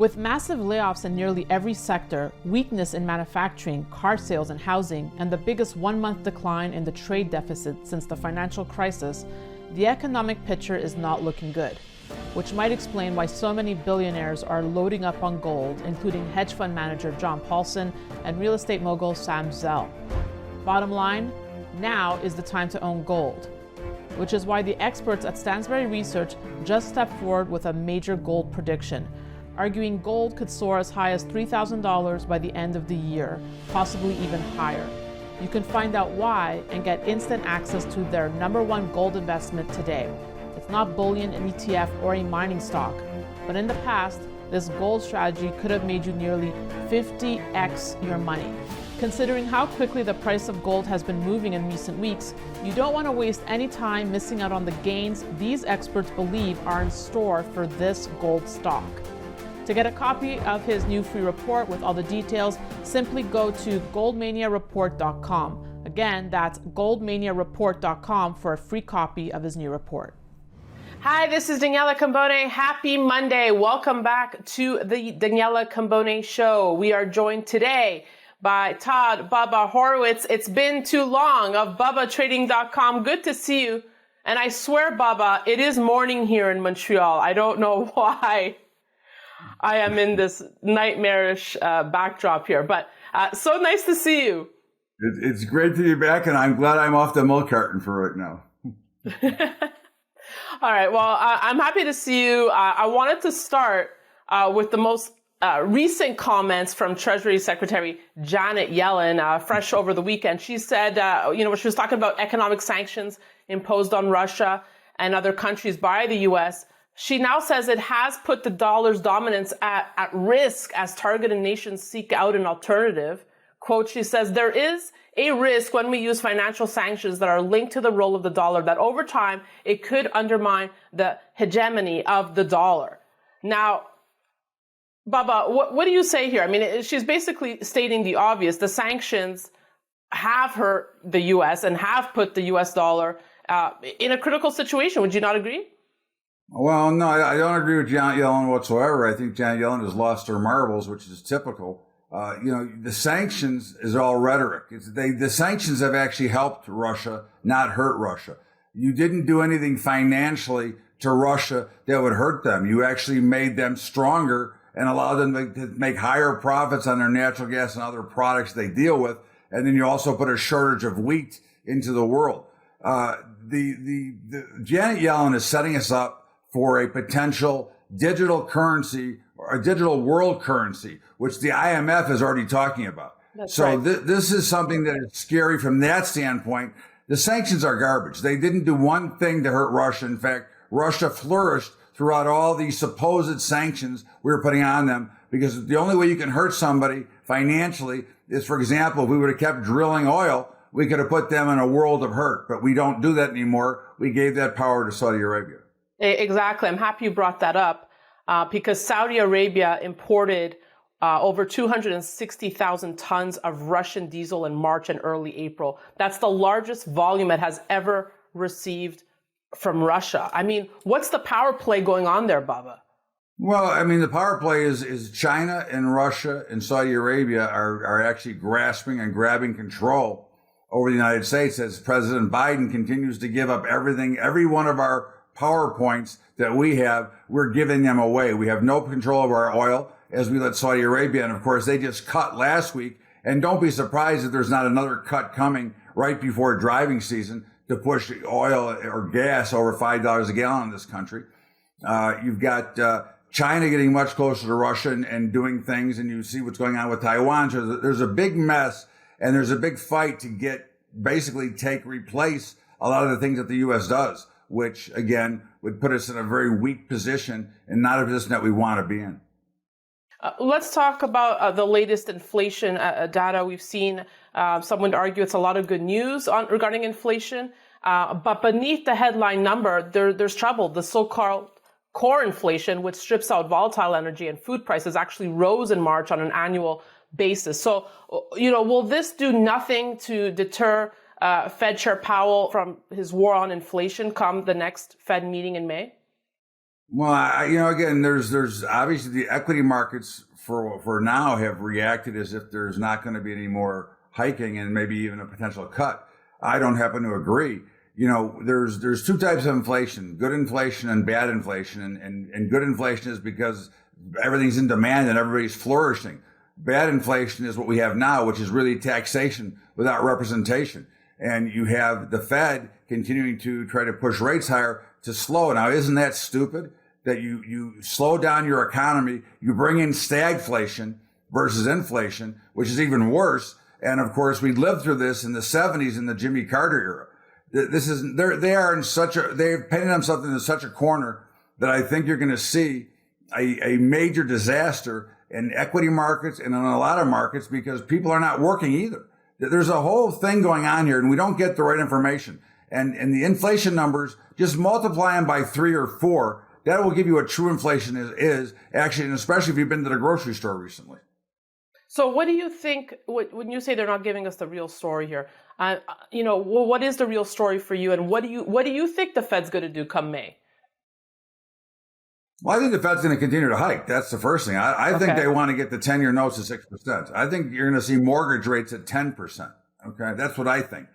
With massive layoffs in nearly every sector, weakness in manufacturing, car sales and housing, and the biggest one-month decline in the trade deficit since the financial crisis, the economic picture is not looking good, which might explain why so many billionaires are loading up on gold, including hedge fund manager John Paulson and real estate mogul Sam Zell. Bottom line, now is the time to own gold, which is why the experts at Stansberry Research just stepped forward with a major gold prediction, arguing gold could soar as high as $3,000 by the end of the year, possibly even higher. You can find out why and get instant access to their #1 gold investment today. It's not bullion, an ETF, or a mining stock, but in the past, this gold strategy could have made you nearly 50x your money. Considering how quickly the price of gold has been moving in recent weeks, you don't want to waste any time missing out on the gains these experts believe are in store for this gold stock. To get a copy of his new free report with all the details, simply go to goldmaniareport.com. Again, that's goldmaniareport.com for a free copy of his new report. Hi, this is Daniela Cambone. Happy Monday. Welcome back to the Daniela Cambone Show. We are joined today by Todd Bubba Horwitz. It's been too long of BubbaTrading.com. Good to see you. And I swear, Bubba, it is morning here in Montreal. I don't know why I am in this nightmarish backdrop here, but so nice to see you. It's great to be back, and I'm glad I'm off the milk carton for right now. All right. Well, I'm happy to see you. I wanted to start with the most recent comments from Treasury Secretary Janet Yellen, fresh over the weekend. She said, she was talking about economic sanctions imposed on Russia and other countries by the U.S. She now says it has put the dollar's dominance at risk as targeted nations seek out an alternative. Quote, she says, there is a risk when we use financial sanctions that are linked to the role of the dollar that over time it could undermine the hegemony of the dollar. Now, Bubba, what do you say here? I mean, she's basically stating the obvious. The sanctions have hurt the U.S. and have put the U.S. dollar in a critical situation. Would you not agree? Well, no, I don't agree with Janet Yellen whatsoever. I think Janet Yellen has lost her marbles, which is typical. The sanctions is all rhetoric. The sanctions have actually helped Russia, not hurt Russia. You didn't do anything financially to Russia that would hurt them. You actually made them stronger and allowed them to make higher profits on their natural gas and other products they deal with. And then you also put a shortage of wheat into the world. Janet Yellen is setting us up for a potential digital currency or a digital world currency, which the IMF is already talking about. That's so right. This is something that is scary from that standpoint. The sanctions are garbage. They didn't do one thing to hurt Russia. In fact, Russia flourished throughout all these supposed sanctions we were putting on them, because the only way you can hurt somebody financially is, for example, if we would have kept drilling oil, we could have put them in a world of hurt. But we don't do that anymore. We gave that power to Saudi Arabia. Exactly. I'm happy you brought that up because Saudi Arabia imported over 260,000 tons of Russian diesel in March and early April. That's the largest volume it has ever received from Russia. I mean, what's the power play going on there, Bubba? Well, I mean, the power play is China and Russia and Saudi Arabia are actually grasping and grabbing control over the United States as President Biden continues to give up everything, every one of our PowerPoints that we have, we're giving them away. We have no control of our oil as we let Saudi Arabia. And of course, they just cut last week. And don't be surprised if there's not another cut coming right before driving season to push oil or gas over $5 a gallon in this country. You've got China getting much closer to Russia and doing things. And you see what's going on with Taiwan. So there's a big mess and there's a big fight to replace a lot of the things that the U.S. does, which, again, would put us in a very weak position and not a position that we want to be in. Let's talk about the latest inflation data we've seen. Some would argue it's a lot of good news regarding inflation. But beneath the headline number, there's trouble. The so-called core inflation, which strips out volatile energy and food prices, actually rose in March on an annual basis. So, will this do nothing to deter Fed Chair Powell from his war on inflation come the next Fed meeting in May? Well, again, there's obviously the equity markets for now have reacted as if there's not going to be any more hiking and maybe even a potential cut. I don't happen to agree. There's two types of inflation: good inflation and bad inflation. And good inflation is because everything's in demand and everybody's flourishing. Bad inflation is what we have now, which is really taxation without representation. And you have the Fed continuing to try to push rates higher to slow. Now, isn't that stupid? That you slow down your economy, you bring in stagflation versus inflation, which is even worse. And of course, we lived through this in the 70s in the Jimmy Carter era. They've painted themselves into such a corner that I think you're going to see a major disaster in equity markets and in a lot of markets because people are not working either. There's a whole thing going on here and we don't get the right information. And the inflation numbers, just multiply them by 3 or 4. That will give you what true inflation is actually, and especially if you've been to the grocery store recently. So what do you think, when you say they're not giving us the real story here, what is the real story for you? And what do you think the Fed's going to do come May? Well, I think the Fed's going to continue to hike. That's the first thing. I think they want to get the 10-year notes to 6%. I think you're going to see mortgage rates at 10%. Okay. That's what I think.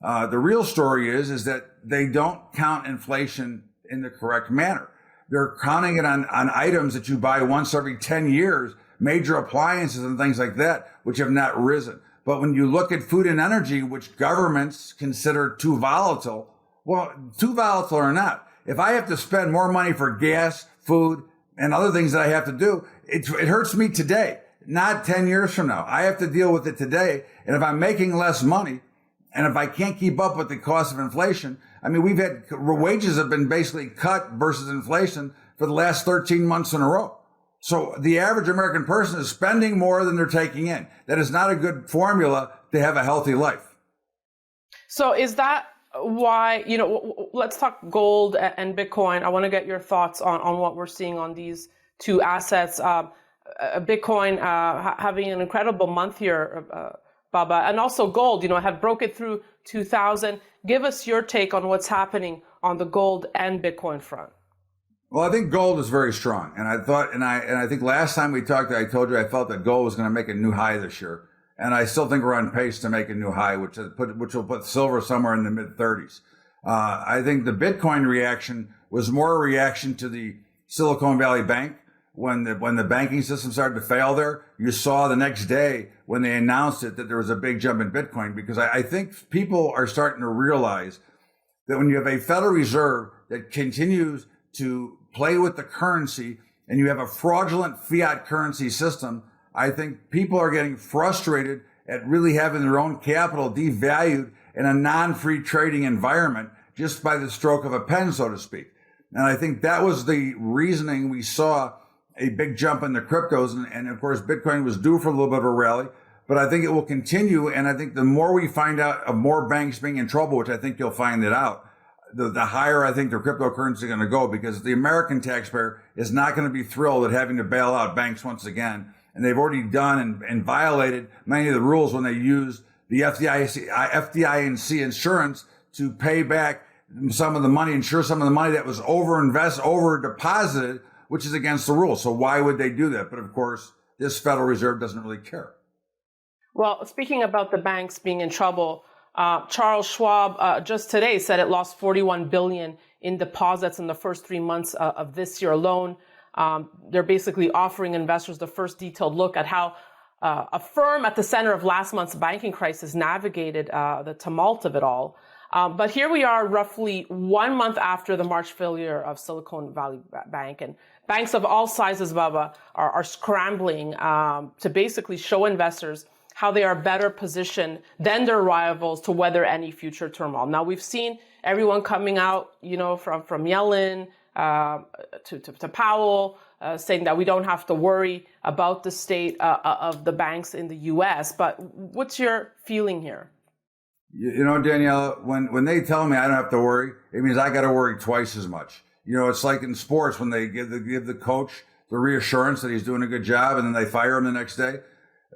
The real story is that they don't count inflation in the correct manner. They're counting it on items that you buy once every 10 years, major appliances and things like that, which have not risen. But when you look at food and energy, which governments consider too volatile, well, too volatile or not, if I have to spend more money for gas, food, and other things that I have to do, it hurts me today, not 10 years from now. I have to deal with it today. And if I'm making less money, and if I can't keep up with the cost of inflation, I mean, we've had wages have been basically cut versus inflation for the last 13 months in a row. So the average American person is spending more than they're taking in. That is not a good formula to have a healthy life. So is that why, let's talk gold and Bitcoin. I want to get your thoughts on what we're seeing on these two assets. Bitcoin having an incredible month here, Bubba, and also gold, had broken through 2000. Give us your take on what's happening on the gold and Bitcoin front. Well, I think gold is very strong. And I think last time we talked, I told you I felt that gold was going to make a new high this year. And I still think we're on pace to make a new high, which will put silver somewhere in the mid 30s. I think the Bitcoin reaction was more a reaction to the Silicon Valley Bank. When the banking system started to fail there, you saw the next day when they announced it that there was a big jump in Bitcoin, because I think people are starting to realize that when you have a Federal Reserve that continues to play with the currency and you have a fraudulent fiat currency system, I think people are getting frustrated at really having their own capital devalued in a non-free trading environment just by the stroke of a pen, so to speak. And I think that was the reasoning we saw a big jump in the cryptos. And of course, Bitcoin was due for a little bit of a rally, but I think it will continue. And I think the more we find out of more banks being in trouble, which I think you'll find it out, the higher I think the cryptocurrency is going to go, because the American taxpayer is not going to be thrilled at having to bail out banks once again. And they've already done and violated many of the rules when they used the FDIC insurance to pay back some of the money, insure some of the money that was over deposited, which is against the rules. So why would they do that? But of course, this Federal Reserve doesn't really care. Well, speaking about the banks being in trouble, Charles Schwab just today said it lost $41 billion in deposits in the first 3 months of this year alone. They're basically offering investors the first detailed look at how a firm at the center of last month's banking crisis navigated the tumult of it all. But here we are roughly 1 month after the March failure of Silicon Valley Bank, and banks of all sizes, Bubba, are scrambling to basically show investors how they are better positioned than their rivals to weather any future turmoil. Now, we've seen everyone coming out, from Yellen to Powell, saying that we don't have to worry about the state of the banks in the U.S. But what's your feeling here? Danielle, when they tell me I don't have to worry, it means I got to worry twice as much. It's like in sports when they give the coach the reassurance that he's doing a good job and then they fire him the next day.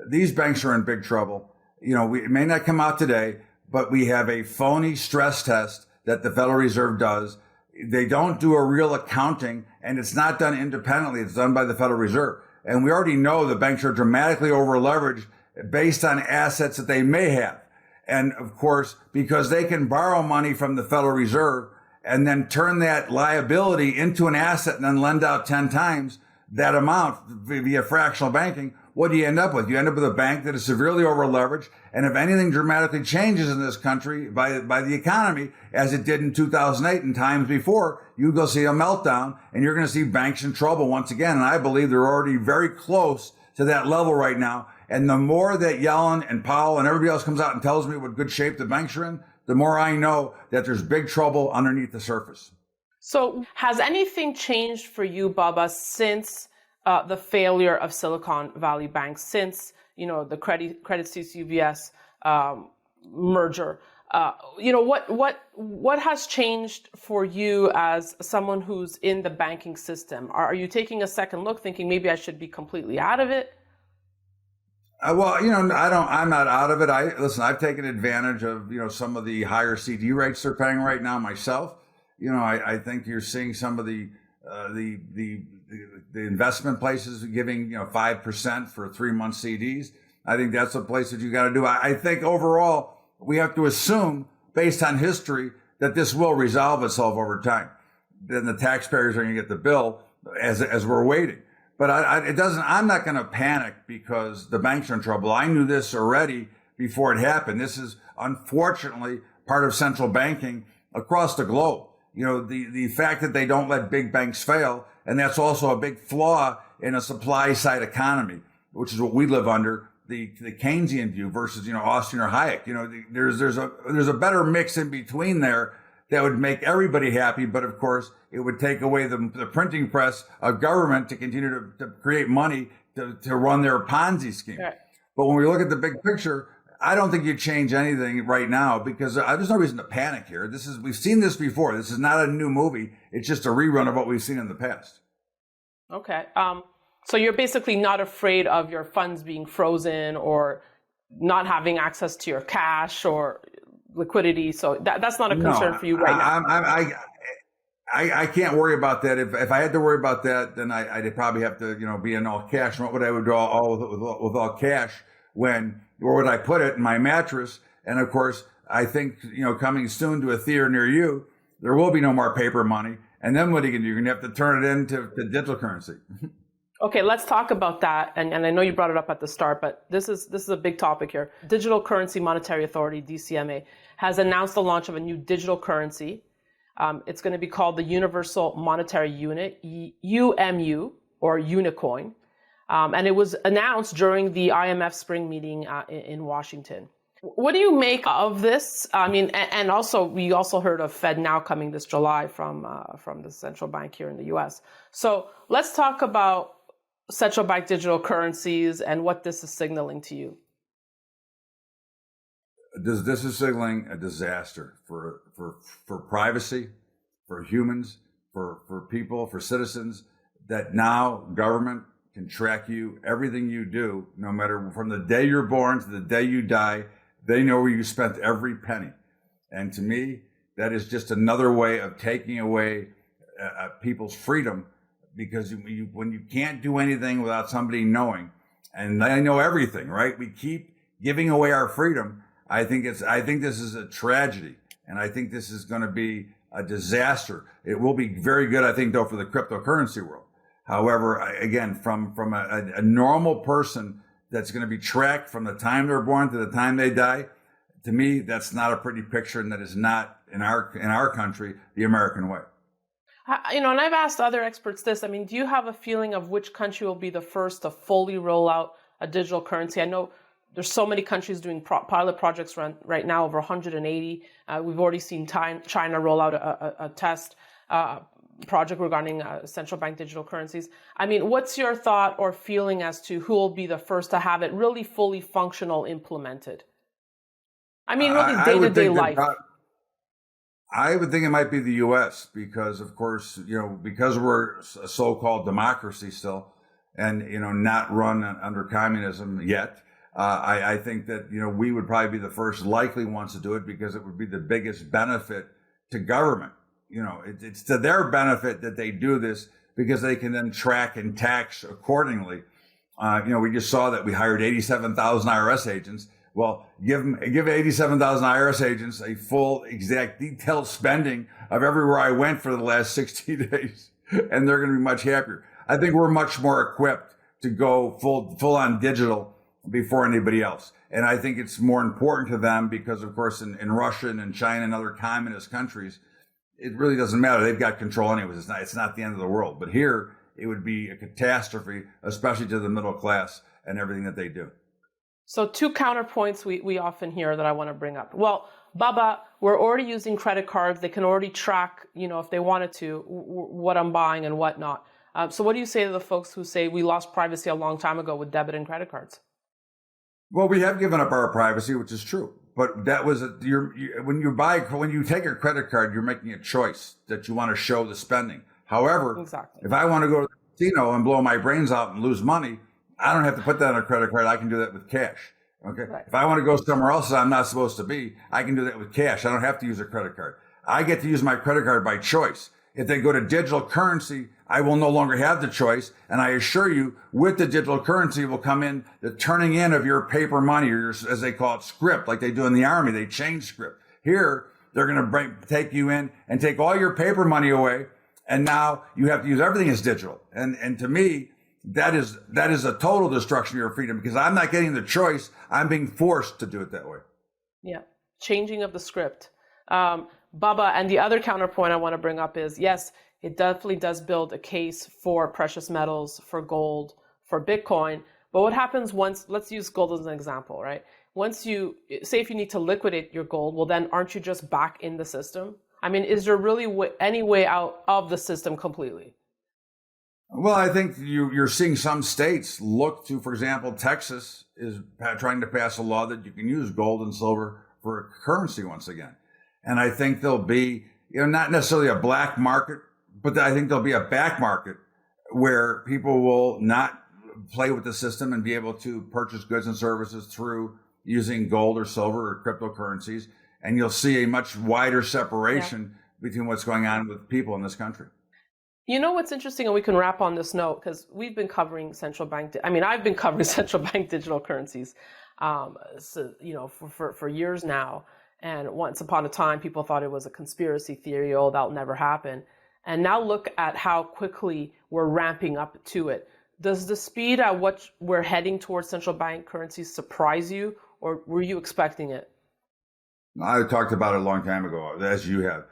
These banks are in big trouble. It may not come out today, but we have a phony stress test that the Federal Reserve does. They don't do a real accounting, and it's not done independently. It's done by the Federal Reserve. And we already know the banks are dramatically over leveraged based on assets that they may have. And of course, because they can borrow money from the Federal Reserve and then turn that liability into an asset and then lend out 10 times that amount via fractional banking, what do you end up with? You end up with a bank that is severely over leveraged. And if anything dramatically changes in this country by the economy, as it did in 2008 and times before, you go see a meltdown and you're going to see banks in trouble once again. And I believe they're already very close to that level right now. And the more that Yellen and Powell and everybody else comes out and tells me what good shape the banks are in, the more I know that there's big trouble underneath the surface. So has anything changed for you, Bubba, since the failure of Silicon Valley Bank, since the Credit Suisse UBS merger? What has changed for you as someone who's in the banking system? Are you taking a second look, thinking maybe I should be completely out of it? I'm not out of it. I've taken advantage of, some of the higher CD rates they're paying right now myself. I think you're seeing some of the investment places giving, 5% for 3-month CDs. I think that's a place that you got to do. I think overall we have to assume, based on history, that this will resolve itself over time. Then the taxpayers are going to get the bill as we're waiting. But I'm not going to panic because the banks are in trouble. I knew this already before it happened. This is unfortunately part of central banking across the globe. The fact that they don't let big banks fail, and that's also a big flaw in a supply side economy, which is what we live under, the Keynesian view versus, Austin or Hayek. There's a better mix in between there that would make everybody happy, but of course it would take away the printing press of government to continue to create money to run their Ponzi scheme. Right. But when we look at the big picture, I don't think you change anything right now because there's no reason to panic here. We've seen this before. This is not a new movie. It's just a rerun of what we've seen in the past. Okay. So you're basically not afraid of your funds being frozen or not having access to your cash or liquidity. So that's not a concern for you right now. I can't worry about that. If I had to worry about that, then I'd probably have to, be in all cash. And what would I do with all cash where would I put it? In my mattress? And of course, I think, coming soon to a theater near you, there will be no more paper money. And then what are you going to do? You're going to have to turn it into digital currency. Okay, let's talk about that. And I know you brought it up at the start, but this is a big topic here. Digital Currency Monetary Authority, DCMA, has announced the launch of a new digital currency. It's going to be called the Universal Monetary Unit, UMU, or Unicoin. And it was announced during the IMF Spring Meeting in Washington. What do you make of this? I mean, and also we also heard of Fed Now coming this July from the central bank here in the U.S. So let's talk about central bank digital currencies and what this is signaling to you. This is signaling a disaster for privacy, for humans, for people, for citizens, that now government can track you, everything you do, no matter from the day you're born to the day you die. They know where you spent every penny. And to me, that is just another way of taking away people's freedom, because when you can't do anything without somebody knowing, and they know everything, right? We keep giving away our freedom. I think this is a tragedy, and I think this is going to be a disaster. It will be very good, I think, though, for the cryptocurrency world. However, again, from a normal person that's going to be tracked from the time they're born to the time they die, to me, that's not a pretty picture, and that is not in our country the American way. And I've asked other experts this. I mean, do you have a feeling of which country will be the first to fully roll out a digital currency? I know there's so many countries doing pilot projects right now, over 180. We've already seen China roll out a test project regarding central bank digital currencies. I mean, what's your thought or feeling as to who will be the first to have it really fully functional implemented? I mean, really day-to-day life. I would think it might be the U.S. because, of course, because we're a so-called democracy still, and not run under communism yet. I think that we would probably be the first likely ones to do it because it would be the biggest benefit to government. It's to their benefit that they do this because they can then track and tax accordingly. We just saw that we hired 87,000 IRS agents. Well, give 87,000 IRS agents a full, exact, detailed spending of everywhere I went for the last 60 days, and they're going to be much happier. I think we're much more equipped to go full on digital before anybody else. And I think it's more important to them because, of course, in Russia and in China and other communist countries, it really doesn't matter. They've got control anyways. It's not the end of the world. But here, it would be a catastrophe, especially to the middle class and everything that they do. So 2 counterpoints we often hear that I want to bring up. Well, Bubba, we're already using credit cards. They can already track, if they wanted to, what I'm buying and whatnot. So what do you say to the folks who say we lost privacy a long time ago with debit and credit cards? Well, we have given up our privacy, which is true. But that was when you take a credit card, you're making a choice that you want to show the spending. However, exactly. If I want to go to the casino and blow my brains out and lose money, I don't have to put that on a credit card. I can do that with cash. Okay. Right. If I want to go somewhere else that I'm not supposed to be, I can do that with cash. I don't have to use a credit card. I get to use my credit card by choice. If they go to digital currency, I will no longer have the choice. And I assure you, with the digital currency will come in the turning in of your paper money, or your, as they call it, script, like they do in the Army. They change script. Here, they're going to take you in and take all your paper money away. And now you have to use everything as digital. And to me, that is a total destruction of your freedom because I'm not getting the choice. I'm being forced to do it that way. Yeah. Changing of the script. Bubba, and the other counterpoint I want to bring up is, yes, it definitely does build a case for precious metals, for gold, for Bitcoin. But what happens once, let's use gold as an example, right? Once you, say if you need to liquidate your gold, well then aren't you just back in the system? I mean, is there really any way out of the system completely? Well, I think you're seeing some states look to, for example, Texas is trying to pass a law that you can use gold and silver for currency once again. And I think there'll be, not necessarily a black market, but I think there'll be a back market where people will not play with the system and be able to purchase goods and services through using gold or silver or cryptocurrencies. And you'll see a much wider separation between what's going on with people in this country. You know what's interesting, and we can wrap on this note, because we've been covering I've been covering central bank digital currencies, for years now. And once upon a time, people thought it was a conspiracy theory. Oh, that'll never happen. And now look at how quickly we're ramping up to it. Does the speed at which we're heading towards central bank currencies surprise you, or were you expecting it? I talked about it a long time ago, as you have.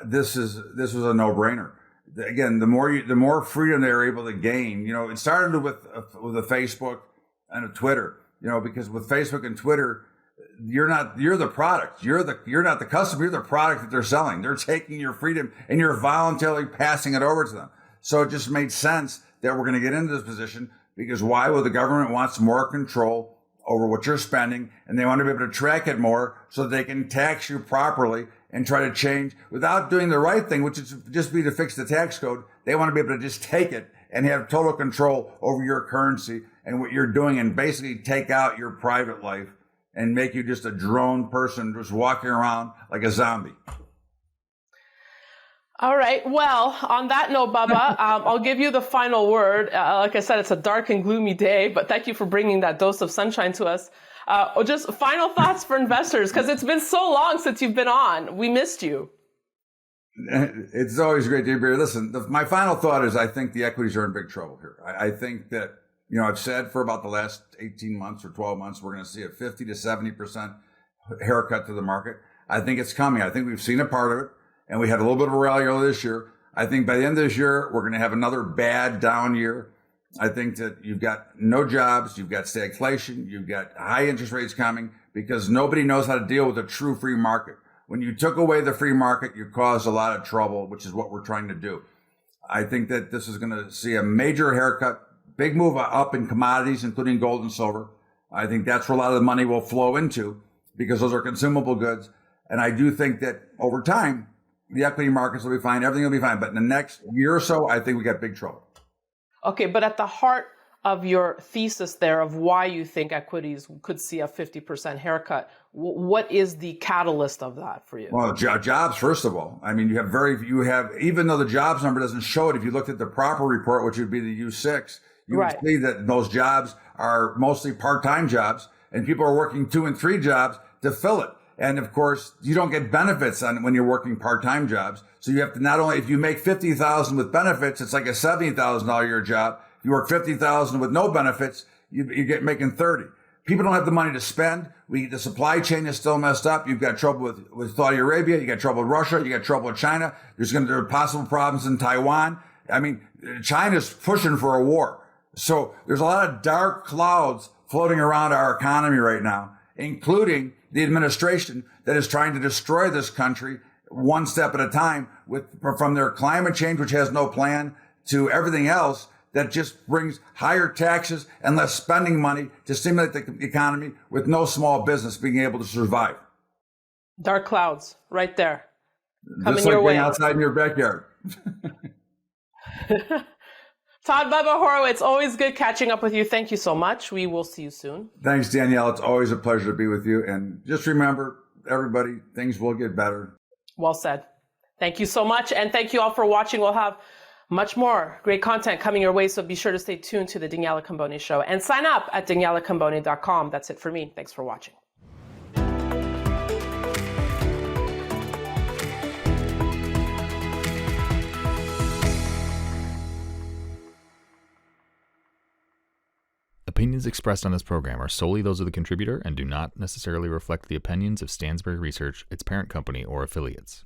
This was a no-brainer. Again, the more freedom they're able to gain, it started with a Facebook and a Twitter, because with Facebook and Twitter, you're the product. You're not the customer. You're the product that they're selling. They're taking your freedom and you're voluntarily passing it over to them. So it just made sense that we're going to get into this position because why? Well, the government wants more control over what you're spending and they want to be able to track it more so that they can tax you properly and try to change without doing the right thing, which is just be to fix the tax code. They want to be able to just take it and have total control over your currency and what you're doing and basically take out your private life and make you just a drone person just walking around like a zombie. All right. Well, on that note, Bubba, I'll give you the final word. Like I said, it's a dark and gloomy day, but thank you for bringing that dose of sunshine to us. Just final thoughts for investors, because it's been so long since you've been on. We missed you. It's always great to be here. Listen, my final thought is I think the equities are in big trouble here. I think that, I've said for about the last 18 months or 12 months, we're going to see a 50 to 70% haircut to the market. I think it's coming. I think we've seen a part of it, and we had a little bit of a rally earlier this year. I think by the end of this year, we're going to have another bad down year. I think that you've got no jobs, you've got stagflation, you've got high interest rates coming because nobody knows how to deal with a true free market. When you took away the free market, you caused a lot of trouble, which is what we're trying to do. I think that this is going to see a major haircut, big move up in commodities, including gold and silver. I think that's where a lot of the money will flow into because those are consumable goods. And I do think that over time, the equity markets will be fine, everything will be fine. But in the next year or so, I think we got big trouble. Okay, but at the heart of your thesis there of why you think equities could see a 50% haircut. What is the catalyst of that for you? Well, jobs, first of all. I mean, you have, even though the jobs number doesn't show it, if you looked at the proper report, which would be the U6, you would see that those jobs are mostly part-time jobs, and people are working 2 and 3 jobs to fill it. And of course, you don't get benefits when you're working part-time jobs. So you have to, not only, if you make $50,000 with benefits, it's like a $70,000 a year job. If you work $50,000 with no benefits, you get making 30. People don't have the money to spend. The supply chain is still messed up. You've got trouble with Saudi Arabia. You got trouble with Russia. You got trouble with China. There are possible problems in Taiwan. I mean, China's pushing for a war. So there's a lot of dark clouds floating around our economy right now, including the administration that is trying to destroy this country one step at a time, from their climate change, which has no plan, to everything else that just brings higher taxes and less spending money to stimulate the economy, with no small business being able to survive. Dark clouds, right there. Coming just like your way. Outside in your backyard. Todd Bubba Horwitz, always good catching up with you. Thank you so much. We will see you soon. Thanks, Danielle. It's always a pleasure to be with you. And just remember, everybody, things will get better. Well said. Thank you so much. And thank you all for watching. We'll have much more great content coming your way. So be sure to stay tuned to the Daniela Camboni Show and sign up at danielacamboni.com. That's it for me. Thanks for watching. Opinions expressed on this program are solely those of the contributor and do not necessarily reflect the opinions of Stansberry Research, its parent company, or affiliates.